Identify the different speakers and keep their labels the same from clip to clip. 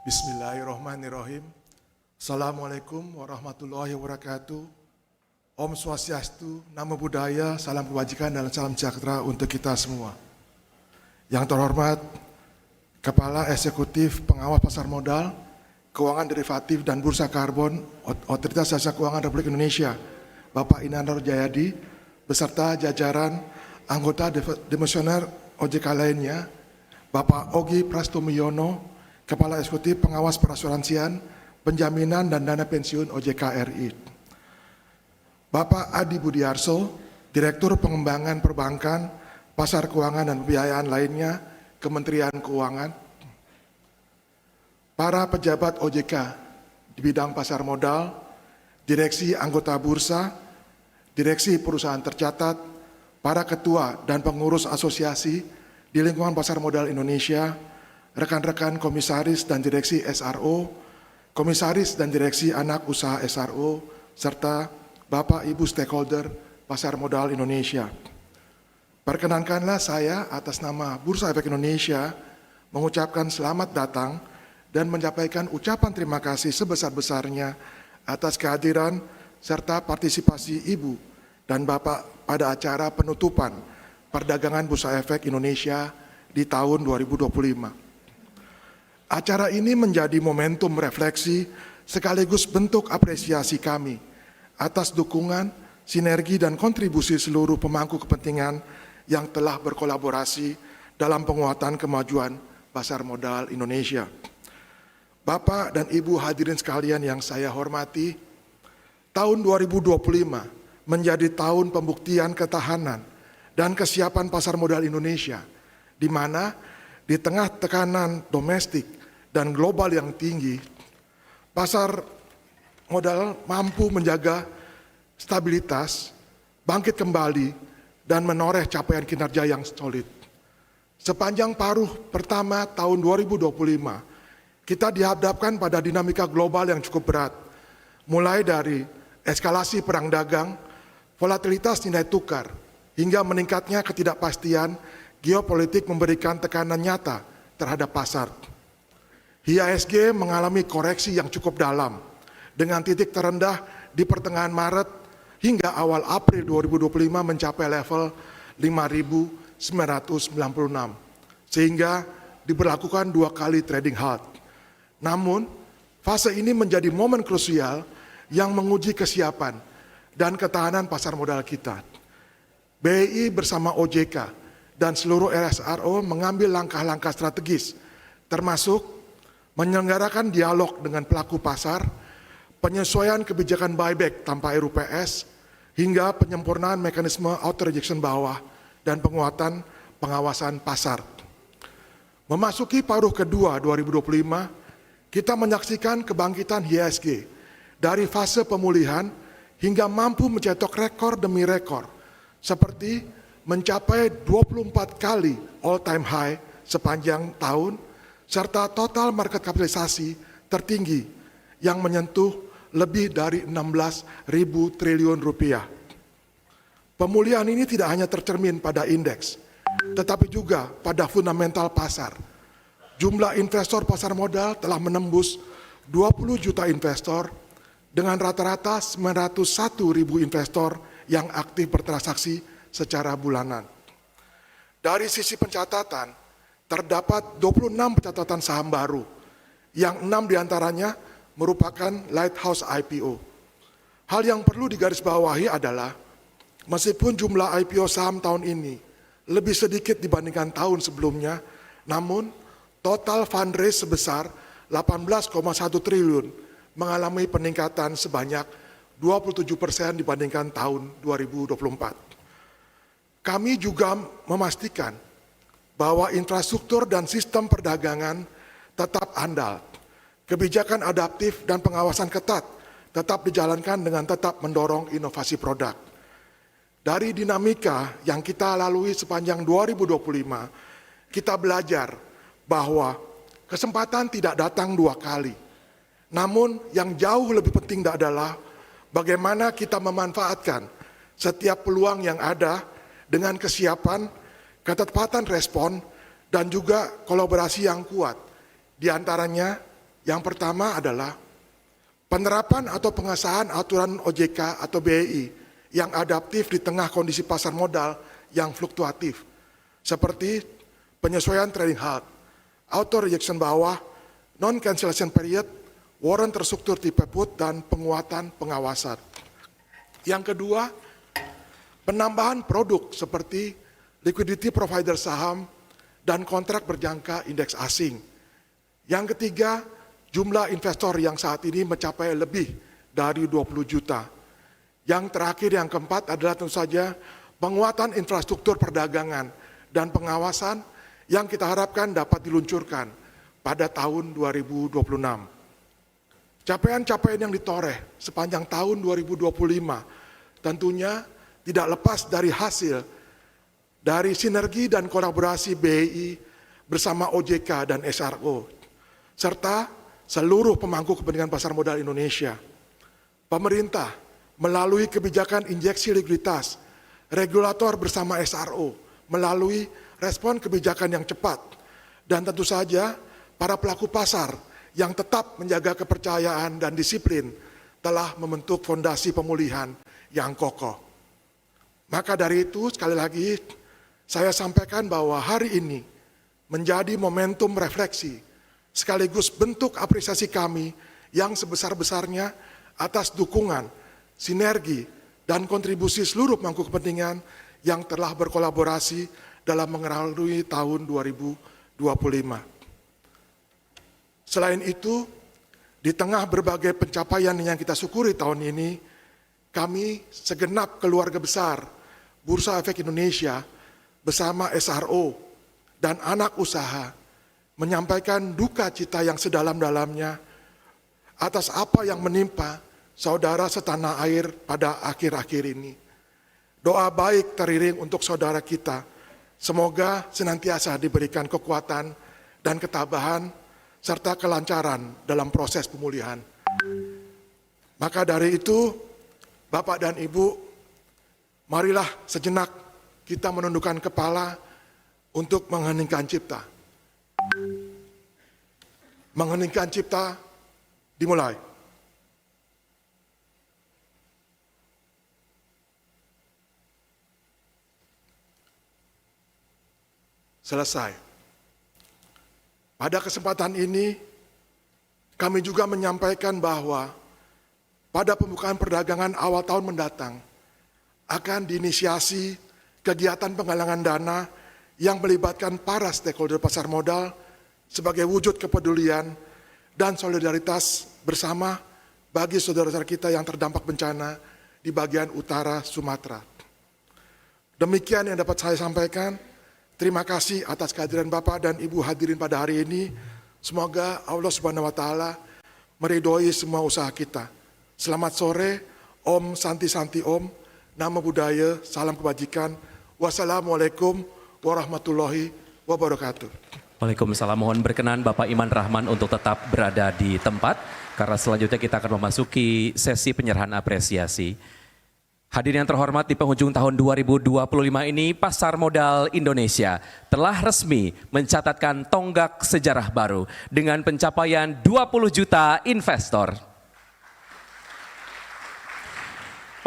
Speaker 1: Bismillahirrahmanirrahim. Assalamualaikum warahmatullahi wabarakatuh. Om Swastiastu, Namo Buddhaya, salam kebajikan dan salam sejahtera untuk kita semua. Yang terhormat, Kepala Eksekutif Pengawas Pasar Modal, Keuangan Derivatif dan Bursa Karbon, Otoritas Jasa Keuangan Republik Indonesia, Bapak Inandor Jayadi, beserta jajaran anggota Demisioner OJK lainnya, Bapak Ogi Prastomuyono, Kepala Eksekutif Pengawas Perasuransian, Penjaminan dan Dana Pensiun OJK RI. Bapak Adi Budiarso, Direktur Pengembangan Perbankan, Pasar Keuangan dan Pembiayaan lainnya, Kementerian Keuangan. Para pejabat OJK di bidang pasar modal, Direksi Anggota Bursa, Direksi Perusahaan Tercatat, para ketua dan pengurus asosiasi di lingkungan pasar modal Indonesia, rekan-rekan komisaris dan direksi SRO, komisaris dan direksi anak usaha SRO, serta Bapak Ibu stakeholder pasar modal Indonesia. Perkenankanlah saya atas nama Bursa Efek Indonesia mengucapkan selamat datang dan menyampaikan ucapan terima kasih sebesar-besarnya atas kehadiran serta partisipasi Ibu dan Bapak pada acara penutupan perdagangan Bursa Efek Indonesia di tahun 2025. Acara ini menjadi momentum refleksi sekaligus bentuk apresiasi kami atas dukungan, sinergi dan kontribusi seluruh pemangku kepentingan yang telah berkolaborasi dalam penguatan kemajuan pasar modal Indonesia. Bapak dan Ibu hadirin sekalian yang saya hormati, tahun 2025 menjadi tahun pembuktian ketahanan dan kesiapan pasar modal Indonesia, di mana di tengah tekanan domestik dan global yang tinggi, pasar modal mampu menjaga stabilitas, bangkit kembali, dan menoreh capaian kinerja yang solid. Sepanjang paruh pertama tahun 2025, kita dihadapkan pada dinamika global yang cukup berat, mulai dari eskalasi perang dagang, volatilitas nilai tukar, hingga meningkatnya ketidakpastian geopolitik memberikan tekanan nyata terhadap pasar. IHSG mengalami koreksi yang cukup dalam, dengan titik terendah di pertengahan Maret hingga awal April 2025 mencapai level 5.996, sehingga diberlakukan 2 kali trading halt. Namun, fase ini menjadi momen krusial yang menguji kesiapan dan ketahanan pasar modal kita. BI bersama OJK dan seluruh RSRO mengambil langkah-langkah strategis, termasuk menyelenggarakan dialog dengan pelaku pasar, penyesuaian kebijakan buyback tanpa RUPS, hingga penyempurnaan mekanisme auto rejection bawah dan penguatan pengawasan pasar. Memasuki paruh kedua 2025, kita menyaksikan kebangkitan IHSG dari fase pemulihan hingga mampu mencetak rekor demi rekor, seperti mencapai 24 kali all-time high sepanjang tahun, serta total market kapitalisasi tertinggi yang menyentuh lebih dari 16.000 triliun rupiah. Pemulihan ini tidak hanya tercermin pada indeks, tetapi juga pada fundamental pasar. Jumlah investor pasar modal telah menembus 20 juta investor dengan rata-rata 901.000 investor yang aktif bertransaksi secara bulanan. Dari sisi pencatatan, terdapat 26 pencatatan saham baru, yang 6 diantaranya merupakan lighthouse IPO. Hal yang perlu digarisbawahi adalah, meskipun jumlah IPO saham tahun ini lebih sedikit dibandingkan tahun sebelumnya, namun total fundraise sebesar 18,1 triliun mengalami peningkatan sebanyak 27% dibandingkan tahun 2024. Kami juga memastikan bahwa infrastruktur dan sistem perdagangan tetap andal. Kebijakan adaptif dan pengawasan ketat tetap dijalankan dengan tetap mendorong inovasi produk. Dari dinamika yang kita lalui sepanjang 2025, kita belajar bahwa kesempatan tidak datang 2 kali. Namun yang jauh lebih penting adalah bagaimana kita memanfaatkan setiap peluang yang ada dengan kesiapan, ketepatan respon, dan juga kolaborasi yang kuat. Di antaranya Yang pertama adalah penerapan atau pengesahan aturan OJK atau BEI yang adaptif di tengah kondisi pasar modal yang fluktuatif, seperti penyesuaian trading halt, auto rejection bawah, non-cancellation period, warrant terstruktur tipe put, dan penguatan pengawasan. Yang kedua, penambahan produk seperti liquidity provider saham dan kontrak berjangka indeks asing. Yang ketiga, jumlah investor yang saat ini mencapai lebih dari 20 juta. Yang terakhir, yang keempat adalah tentu saja penguatan infrastruktur perdagangan dan pengawasan yang kita harapkan dapat diluncurkan pada tahun 2026. Capaian-capaian yang ditoreh sepanjang tahun 2025 tentunya tidak lepas dari hasil dari sinergi dan kolaborasi BEI bersama OJK dan SRO, serta seluruh pemangku kepentingan pasar modal Indonesia. Pemerintah melalui kebijakan injeksi likuiditas, regulator bersama SRO melalui respon kebijakan yang cepat, dan tentu saja para pelaku pasar yang tetap menjaga kepercayaan dan disiplin telah membentuk fondasi pemulihan yang kokoh. Maka dari itu, sekali lagi saya sampaikan bahwa hari ini menjadi momentum refleksi sekaligus bentuk apresiasi kami yang sebesar-besarnya atas dukungan, sinergi, dan kontribusi seluruh pemangku kepentingan yang telah berkolaborasi dalam mengarungi tahun 2025. Selain itu, di tengah berbagai pencapaian yang kita syukuri tahun ini, kami segenap keluarga besar Bursa Efek Indonesia bersama SRO dan anak usaha menyampaikan duka cita yang sedalam-dalamnya atas apa yang menimpa saudara setanah air pada akhir-akhir ini. Doa baik teriring untuk saudara kita, semoga senantiasa diberikan kekuatan dan ketabahan serta kelancaran dalam proses pemulihan. Maka dari itu, Bapak dan Ibu, marilah sejenak kita menundukkan kepala untuk mengheningkan cipta. Mengheningkan cipta dimulai. Selesai. Pada kesempatan ini, kami juga menyampaikan bahwa pada pembukaan perdagangan awal tahun mendatang akan diinisiasi kegiatan penggalangan dana yang melibatkan para stakeholder pasar modal sebagai wujud kepedulian dan solidaritas bersama bagi saudara-saudara kita yang terdampak bencana di bagian utara Sumatera. Demikian yang dapat saya sampaikan. Terima kasih atas kehadiran Bapak dan Ibu hadirin pada hari ini. Semoga Allah Subhanahu wa Ta'ala meridhoi semua usaha kita. Selamat sore, Om Santi Santi Om, Namo Buddhaya, salam kebajikan. Wassalamualaikum warahmatullahi wabarakatuh.
Speaker 2: Waalaikumsalam. Mohon berkenan Bapak Iman Rahman untuk tetap berada di tempat, karena selanjutnya kita akan memasuki sesi penyerahan apresiasi. Hadirin yang terhormat, di penghujung tahun 2025 ini Pasar Modal Indonesia telah resmi mencatatkan tonggak sejarah baru dengan pencapaian 20 juta investor.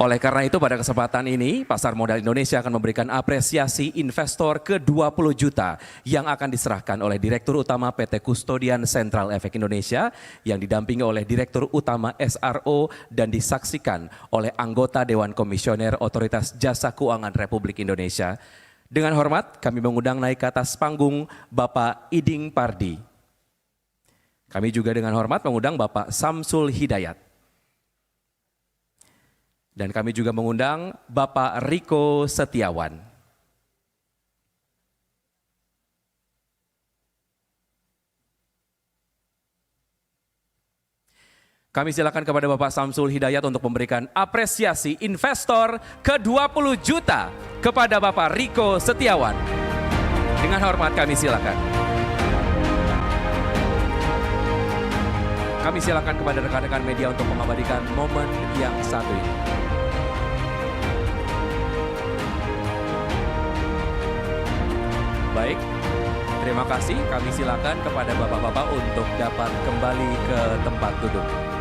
Speaker 2: Oleh karena itu pada kesempatan ini Pasar Modal Indonesia akan memberikan apresiasi investor ke-20 juta yang akan diserahkan oleh Direktur Utama PT Kustodian Sentral Efek Indonesia yang didampingi oleh Direktur Utama SRO dan disaksikan oleh anggota Dewan Komisioner Otoritas Jasa Keuangan Republik Indonesia. Dengan hormat kami mengundang naik ke atas panggung Bapak Iding Pardi. Kami juga dengan hormat mengundang Bapak Samsul Hidayat. Dan kami juga mengundang Bapak Riko Setiawan. Kami silakan kepada Bapak Samsul Hidayat untuk memberikan apresiasi investor ke-20 juta kepada Bapak Riko Setiawan. Dengan hormat kami silakan. Kami silakan kepada rekan-rekan media untuk mengabadikan momen yang satu ini. Baik, terima Terima kasih, kami silakan kepada Bapak-Bapak untuk dapat kembali ke tempat duduk.